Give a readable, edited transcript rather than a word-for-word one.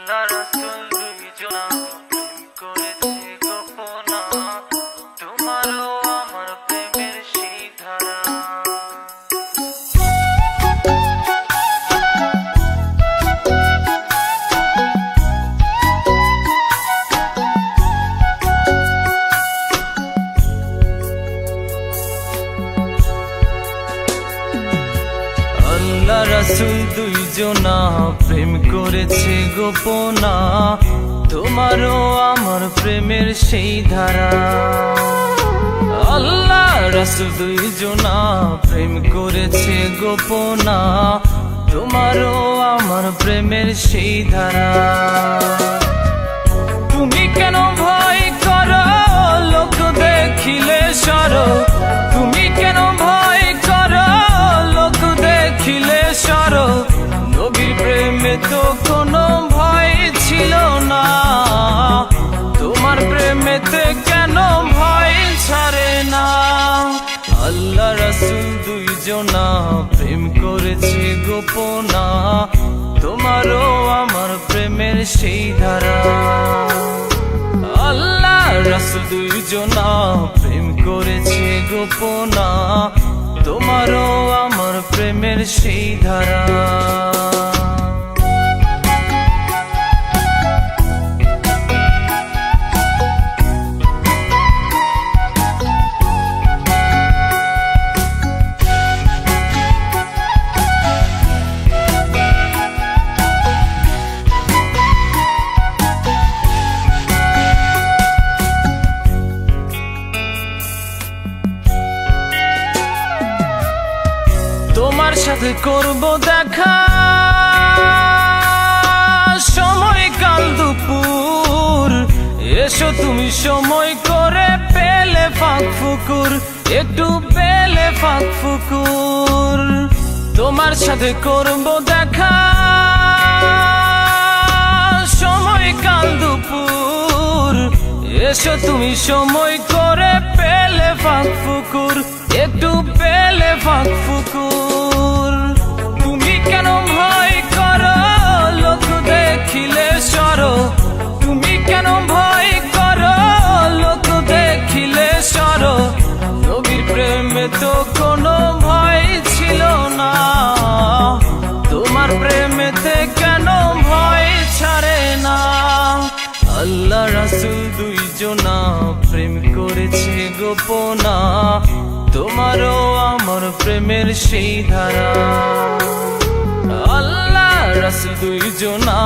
আল্লাহ রাসূল দুইজনা করেছে গোপনা, তোমারও আমার প্রেমের সেই ধারা। আল্লাহ রাসূল দুইজনা প্রেম করেছে গোপনা, তোমারও আমার প্রেমের সেই ধারা। আল্লাহ রাসূল দুইজনা প্রেম করেছে গোপনা, তোমারও আমার প্রেমের সেই ধারা। তুমি কেন ভয় করো লোক দেখিলে সরো, তুমি কেন ভয় করো লোক দেখিলে সরো, নবীর প্রেমে তো কোনো ভয় ছিল না, তোমার প্রেমেতে কেন ভয় ছাড়ে না। আল্লাহ রাসূল দুইজনা প্রেম করেছে গোপনা, তোমারও আমার প্রেমের সেই ধারা। আল্লাহ রাসূল দুইজনা প্রেম করেছে গোপনা, তোমারও আমার প্রেমের সেই ধারা। তোমার সাথে করব দেখা সময় কাল দুপুর, এসো তুমি সময় করে পেলে ফাঁক ফুকুর, একটু পেলে ফাঁক ফুকুর। তোমার সাথে করব দেখা সময় কাল দুপুর, এসো তুমি সময় করে পেলে ফাঁক ফুকুর, একটু পেলে ফাঁক ফুকুর। তুমি কেন ভয় করো লোক দেখিলে সরো, তুমি কেন ভয় করো লোক দেখিলে সরো, নবীর প্রেমে তো কোনো ভয় ছিল না, তোমার প্রেমেতে কেন ভয় ছাড়ে না। আল্লাহ রাসূল দুইজনা প্রেম করেছে গোপনা, তোমারও আমার প্রেমের সেই ধারা। আল্লাহ রাসূল দুইজনা